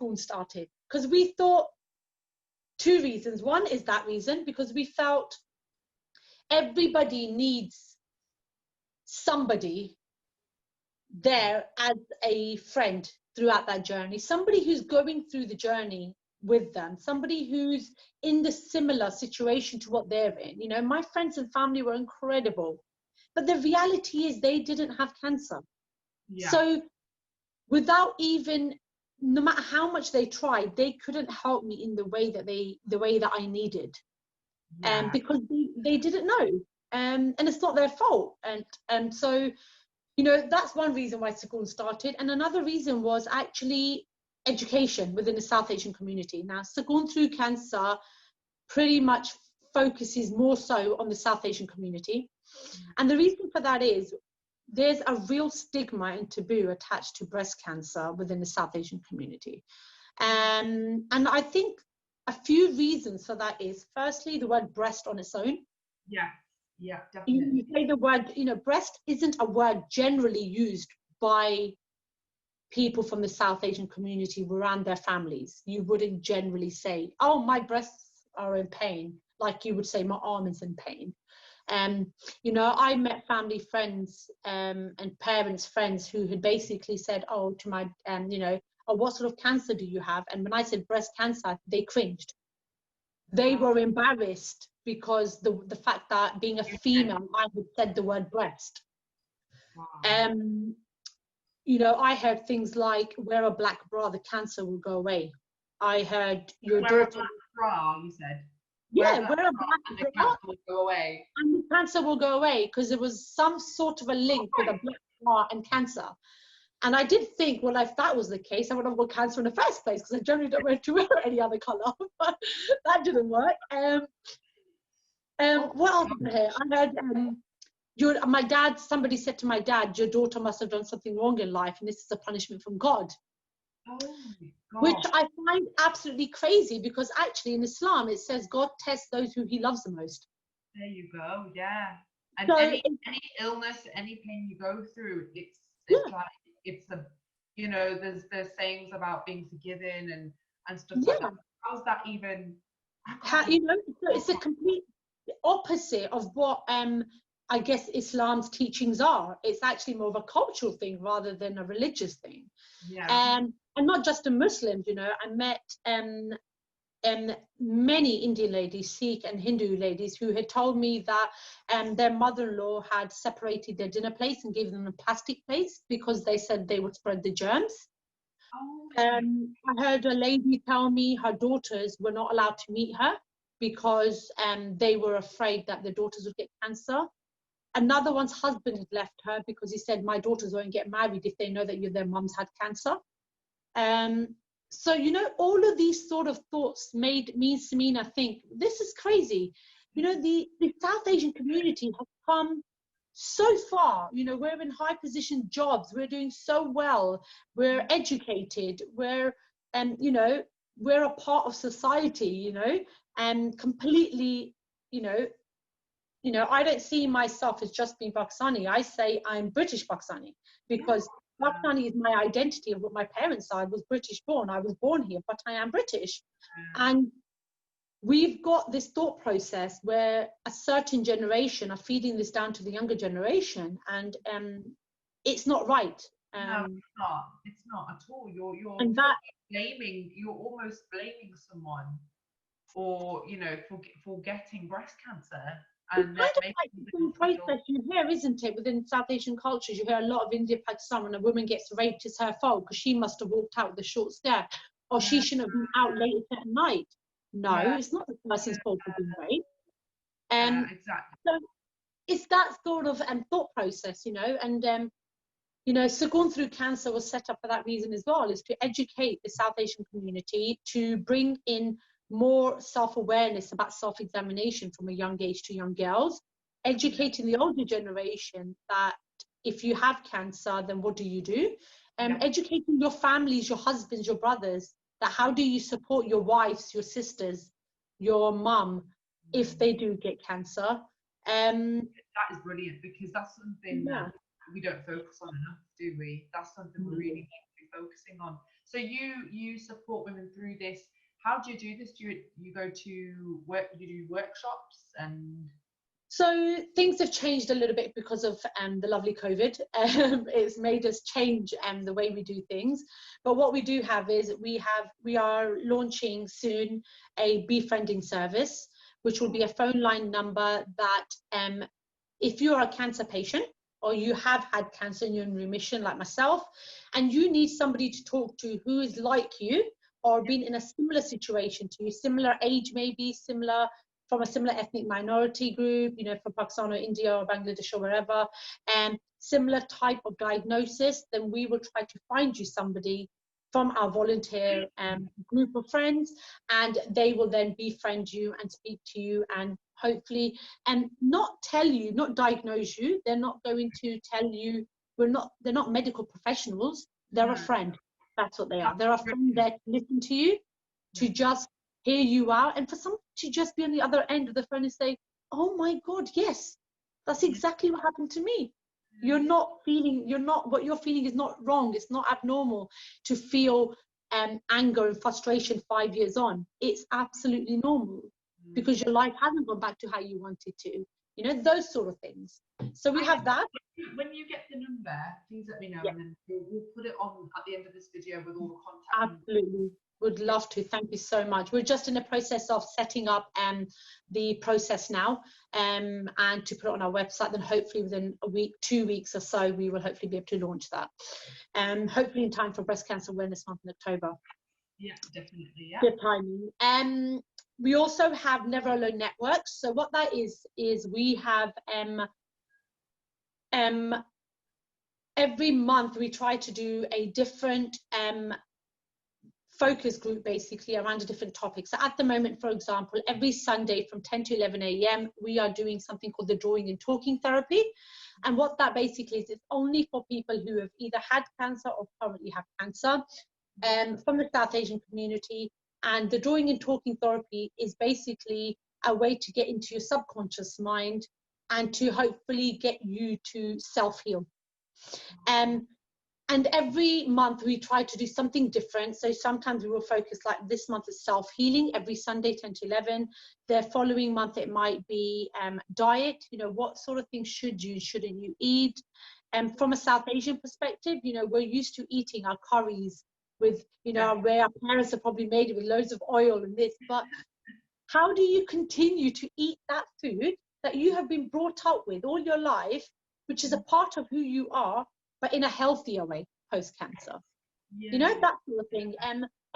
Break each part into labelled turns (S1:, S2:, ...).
S1: Sagoon started, because we thought two reasons. One is that reason, because we felt everybody needs somebody there as a friend throughout that journey, somebody who's going through the journey with them, somebody who's in the similar situation to what they're in. You know, my friends and family were incredible, but the reality is they didn't have cancer. Yeah. So without even, no matter how much they tried, they couldn't help me in the way that I needed. Yeah. Because they didn't know. And it's not their fault. And so, you know, that's one reason why Sagoon started. And another reason was actually education within the South Asian community. Now, Sagoon Through Cancer pretty much focuses more so on the South Asian community. And the reason for that is there's a real stigma and taboo attached to breast cancer within the South Asian community. And I think a few reasons for that is, firstly, the word breast on its own.
S2: Yeah, yeah, definitely.
S1: You say the word, you know, breast isn't a word generally used by people from the South Asian community around their families. You wouldn't generally say, oh, my breasts are in pain, like you would say my arm is in pain. You know, I met family friends and parents' friends who had basically said, oh, to my, you know, oh, what sort of cancer do you have? And when I said breast cancer, they cringed. They were embarrassed because the fact that being a female, I had said the word breast. Wow. You know, I heard things like, wear a black bra, the cancer will go away. I heard your daughter...
S2: Wear a black bra, you said?
S1: Yeah, wear a black
S2: and the cancer will go away.
S1: And the cancer will go away, because there was some sort of a link with a black bra and cancer. And I did think, well, if that was the case, I would have got cancer in the first place, because I generally don't want to wear any other colour. But that didn't work. What else did I hear? I heard my dad, somebody said to my dad, your daughter must have done something wrong in life, and this is a punishment from God. Oh my God. Which I find absolutely crazy, because actually in Islam it says God tests those who he loves the most.
S2: There you go, yeah. And so any illness, any pain you go through, it's like, it's a, you know, there's sayings about being forgiven and stuff like that. How's that even?
S1: You know, it's a complete opposite of what I guess Islam's teachings are. It's actually more of a cultural thing rather than a religious thing. Yeah. And not just the Muslims, you know. I met many Indian ladies, Sikh and Hindu ladies, who had told me that their mother-in-law had separated their dinner plates and gave them a plastic place because they said they would spread the germs. Oh. I heard a lady tell me her daughters were not allowed to meet her because they were afraid that their daughters would get cancer. Another one's husband had left her because he said, my daughters won't get married if they know that their mum's had cancer. So, you know, all of these sort of thoughts made me and Samina think, this is crazy. You know, the South Asian community has come so far. You know, we're in high position jobs. We're doing so well. We're educated. We're, you know, we're a part of society, you know, and completely, you know, I don't see myself as just being Pakistani. I say I'm British Pakistani because Pakistani is my identity of what my parents are. I was British born. I was born here, but I am British. And we've got this thought process where a certain generation are feeding this down to the younger generation, and it's not right.
S2: No, it's not. It's not at all. You're blaming. You're almost blaming someone for, you know, for getting breast cancer. And
S1: it's kind of like the same process you hear, isn't it? Within South Asian cultures, you hear a lot of India, Pakistan, when a woman gets raped, it's her fault because she must have walked out with a short skirt, or she shouldn't have been out late at night. No, it's not the person's fault for being raped.
S2: Exactly.
S1: So it's that sort of thought process, you know, and you know, Sagoon Through Cancer was set up for that reason as well, is to educate the South Asian community, to bring in more self-awareness about self-examination from a young age to young girls, educating the older generation that if you have cancer, then what do you do? Educating your families, your husbands, your brothers, that how do you support your wives, your sisters, your mum, if they do get cancer.
S2: That is brilliant, because that's something that we don't focus on enough, do we? That's something we really need to be focusing on. So you support women through this. How do you do this? Do you go to work? You do workshops and.
S1: So things have changed a little bit because of the lovely COVID. It's made us change the way we do things. But what we do have is we are launching soon a befriending service, which will be a phone line number that if you are a cancer patient or you have had cancer and you're in remission like myself, and you need somebody to talk to who is like you or been in a similar situation to you, similar age maybe, similar from a similar ethnic minority group, you know, from Pakistan or India or Bangladesh or wherever, and similar type of diagnosis, then we will try to find you somebody from our volunteer group of friends, and they will then befriend you and speak to you and hopefully, and not tell you, not diagnose you. They're not going to tell you, they're not medical professionals, they're a friend. That's what they are. They're a friend there to listen to you, to just hear you out, and for someone to just be on the other end of the phone and say, oh my God, yes, that's exactly what happened to me. What you're feeling is not wrong. It's not abnormal to feel anger and frustration 5 years on. It's absolutely normal because your life hasn't gone back to how you wanted to. You know, those sort of things. So we have that.
S2: When you get the number, please let me know, and then we'll put it on at the end of this video with all the contact.
S1: Absolutely. Would love to. Thank you so much. We're just in the process of setting up the process now and to put it on our website. Then hopefully within a week, 2 weeks or so, we will hopefully be able to launch that. Hopefully in time for Breast Cancer Awareness Month in October.
S2: Yeah, definitely. Yeah.
S1: Good timing. We also have Never Alone Networks. So what that is we have every month we try to do a different focus group basically around a different topic. So at the moment, for example, every Sunday from 10 to 11 a.m. we are doing something called the drawing and talking therapy. And what that basically is, it's only for people who have either had cancer or currently have cancer from the South Asian community. And the drawing and talking therapy is basically a way to get into your subconscious mind and to hopefully get you to self-heal. And every month we try to do something different. So sometimes we will focus, like this month is self-healing, every Sunday 10 to 11. The following month it might be diet, you know, what sort of things shouldn't you eat? And from a South Asian perspective, you know, we're used to eating our curries with, you know, where our parents have probably made it with loads of oil and this, but how do you continue to eat that food that you have been brought up with all your life, which is a part of who you are, but in a healthier way post-cancer? You know, that sort of thing.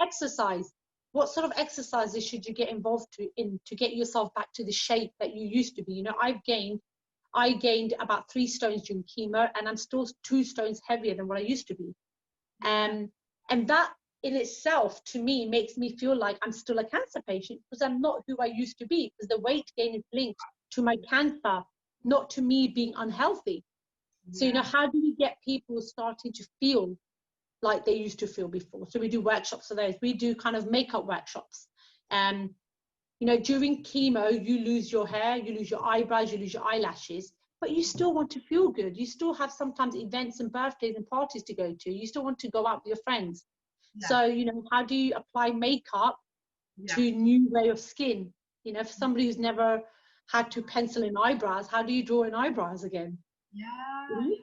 S1: Exercise. What sort of exercises should you get involved in to get yourself back to the shape that you used to be? You know, I gained about 3 stones during chemo, and I'm still 2 stones heavier than what I used to be. And that in itself, to me, makes me feel like I'm still a cancer patient because I'm not who I used to be, because the weight gain is linked to my cancer, not to me being unhealthy. So, you know, how do we get people starting to feel like they used to feel before? So we do workshops for those. We do kind of makeup workshops. You know, during chemo, you lose your hair, you lose your eyebrows, you lose your eyelashes, but you still want to feel good. You still have sometimes events and birthdays and parties to go to. You still want to go out with your friends. So, you know, how do you apply makeup to a new way of skin? You know, for somebody who's never had to pencil in eyebrows, how do you draw in eyebrows again?
S2: Oh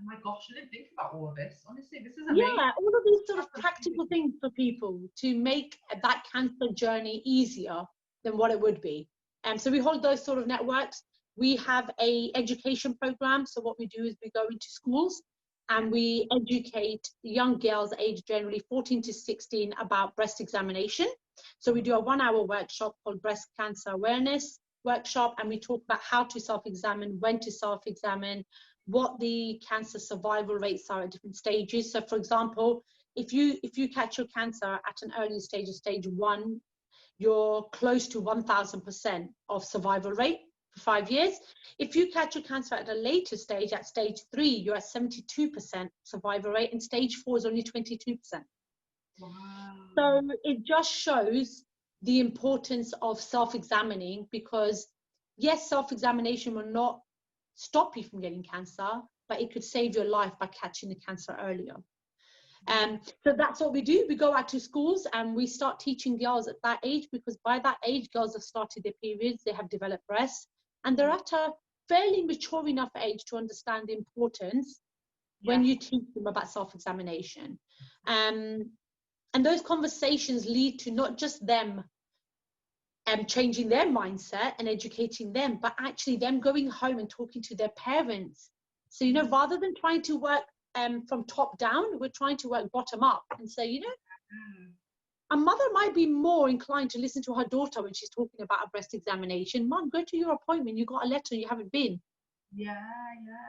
S2: my gosh, I didn't think about all of this. Honestly, this is amazing.
S1: Yeah, all of these sort of practical things for people to make that cancer journey easier than what it would be. And so we hold those sort of networks. We have a education program. So what we do is we go into schools and we educate young girls aged generally 14 to 16 about breast examination. So we do a 1-hour workshop called Breast Cancer Awareness Workshop, and we talk about how to self-examine, when to self-examine, what the cancer survival rates are at different stages. So for example, if you catch your cancer at an early stage of stage 1, you're close to 1000% of survival rate for 5 years. If you catch your cancer at a later stage, at stage 3, you're at 72% survival rate, and stage 4 is only 22%.
S2: Wow.
S1: So it just shows the importance of self-examining, because yes, self-examination will not stop you from getting cancer, but it could save your life by catching the cancer earlier. So that's what we do. We go out to schools and we start teaching girls at that age, because by that age, girls have started their periods, they have developed breasts, and they're at a fairly mature enough age to understand the importance when you teach them about self-examination. And those conversations lead to not just them changing their mindset and educating them, but actually them going home and talking to their parents. So, rather than trying to work from top down, we're trying to work bottom up and say, a mother might be more inclined to listen to her daughter when she's talking about a breast examination. Mum, go to your appointment. You got a letter, you haven't been.
S2: Yeah,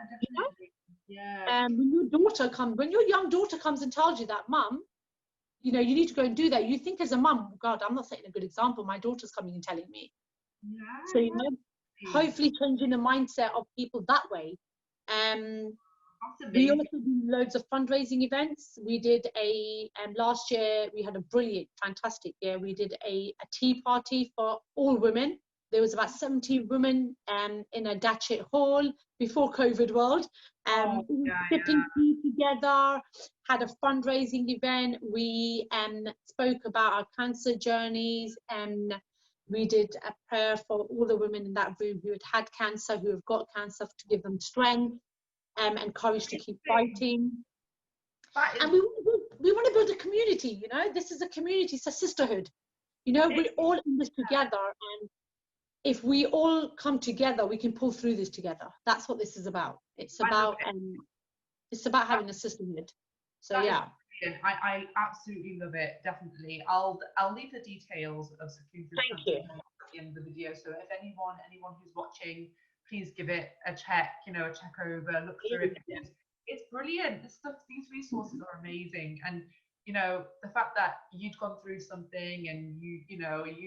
S2: definitely. Yeah.
S1: When your young daughter comes and tells you that, Mum, you need to go and do that. You think as a mum, God, I'm not setting a good example. My daughter's coming and telling me. So, hopefully changing the mindset of people that way. We also do loads of fundraising events. We did last year, we had a brilliant, fantastic year. We did a tea party for all women. There was about 70 women in a Datchet hall before COVID world. Sipping tea together, had a fundraising event. We spoke about our cancer journeys, and we did a prayer for all the women in that room who had cancer, who have got cancer, to give them strength and courage to keep fighting. And we want to build a community. This is a community, it's a sisterhood. We're all in this together, and if we all come together, we can pull through this together. That's what this is about. It's about having a sisterhood. So
S2: I absolutely love it. Definitely. I'll leave the details of Succumb Through Cancer at the end of the video. So if anyone who's watching, please give it a check. A check over, look through it. It's brilliant. These resources are amazing, and the fact that you'd gone through something and you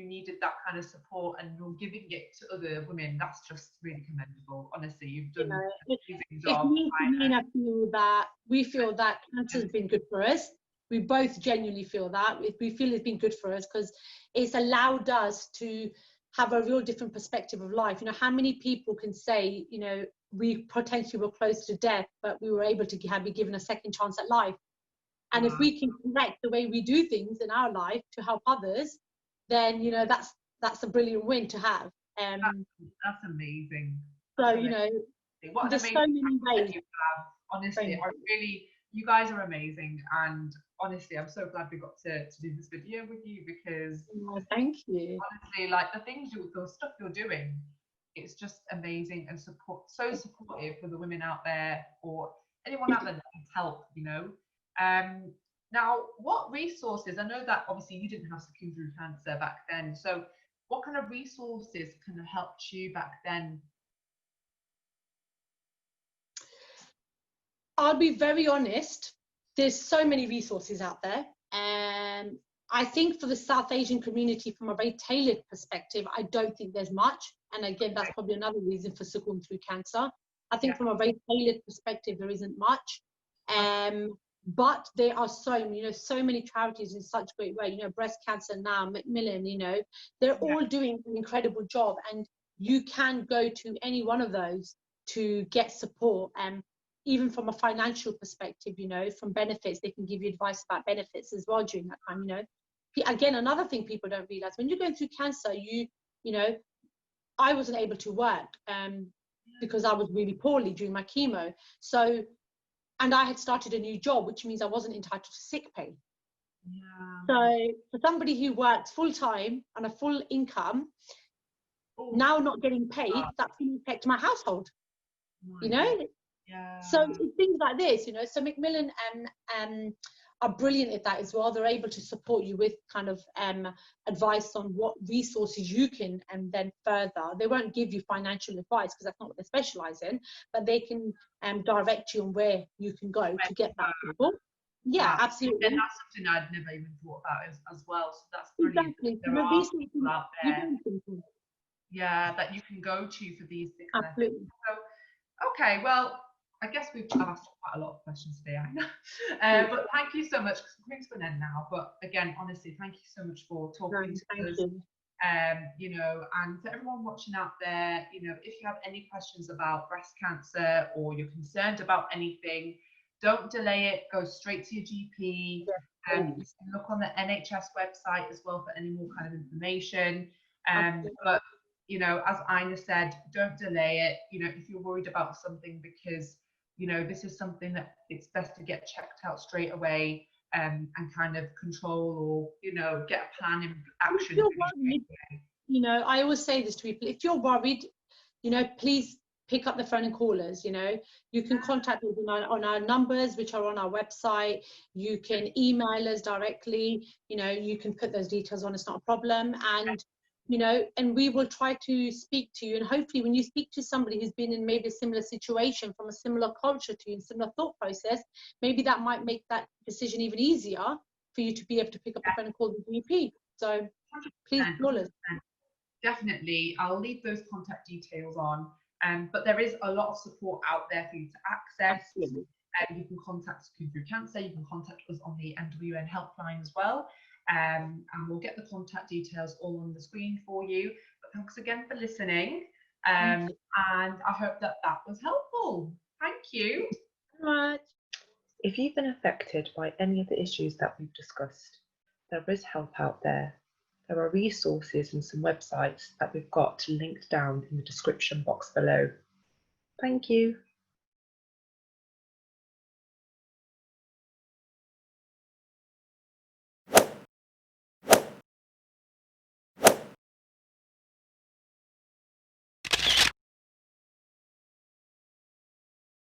S2: needed that kind of support and you're giving it to other women, that's just really commendable. Honestly, you've done an amazing job.
S1: We feel that cancer has been good for us. We both genuinely feel that. We feel it's been good for us because it's allowed us to have a real different perspective of life. How many people can say, we potentially were close to death, but we were able to be given a second chance at life. And if we can correct the way we do things in our life to help others, then that's a brilliant win to have.
S2: That's amazing.
S1: So
S2: what
S1: there's so many ways.
S2: You have. Honestly, you guys are amazing, and honestly, I'm so glad we got to do this video with you, because
S1: thank you.
S2: Honestly, like the stuff you're doing, it's just amazing and so supportive for the women out there, or anyone out there that needs help. Now, what resources? I know that obviously you didn't have Succumb Through Cancer back then. So, what kind of resources kind of helped you back then?
S1: I'll be very honest. There's so many resources out there, and I think for the South Asian community, from a very tailored perspective, I don't think there's much. And again, that's probably another reason for Succumb Through Cancer. I think from a very tailored perspective, there isn't much. But there are so many charities in such great way. Breast Cancer Now, MWN, they're all doing an incredible job, and you can go to any one of those to get support. Even from a financial perspective, from benefits, they can give you advice about benefits as well during that time. Again, another thing people don't realize, when you're going through cancer, I wasn't able to work because I was really poorly during my chemo. So, and I had started a new job, which means I wasn't entitled to sick pay. So for somebody who works full time on a full income, now not getting paid, that's going to affect my household. So it's things like this, So MWN are brilliant at that as well. They're able to support you with kind of advice on what resources you can then further. They won't give you financial advice because that's not what they specialize in, but they can direct you on where you can go to get that support. Yeah, absolutely.
S2: And that's something I'd never even thought about as well. So that's brilliant.
S1: Exactly.
S2: There are people out there, that you can go to for these things.
S1: Absolutely.
S2: So, okay, well, I guess I've asked quite a lot of questions today, Iyna. But thank you so much, because we're coming to an end now. But again, honestly, thank you so much for talking to us. And for everyone watching out there, if you have any questions about breast cancer, or you're concerned about anything, don't delay it. Go straight to your GP.
S1: Yes,
S2: You can look on the NHS website as well for any more kind of information.
S1: absolutely.
S2: But you know, as Iyna said, don't delay it. You know, if you're worried about something, because you know this is something that it's best to get checked out straight away, and kind of control, or you know, get a plan in
S1: If
S2: action.
S1: you're
S2: Really
S1: worried, you know, I always say this to people, if you're worried, you know, please pick up the phone and call us. You know, you can contact us on our numbers, which are on our website. You can email us directly. You know, you can put those details on, it's not a problem. And you know, and we will try to speak to you, and hopefully when you speak to somebody who's been in maybe a similar situation, from a similar culture to you, and similar thought process, maybe that might make that decision even easier for you to be able to pick up the phone and call the GP. So please
S2: 100%,
S1: call us.
S2: definitely. I'll leave those contact details on. But there is a lot of support out there for you to access.
S1: Absolutely.
S2: You can contact Skin Through Cancer. You can contact us on the MWN Helpline as well. And we'll get the contact details all on the screen for you. But thanks again for listening. And I hope that that was helpful. Thank you.
S1: Very much.
S3: If you've been affected by any of the issues that we've discussed, there is help out there. There are resources and some websites that we've got linked down in the description box below. Thank you.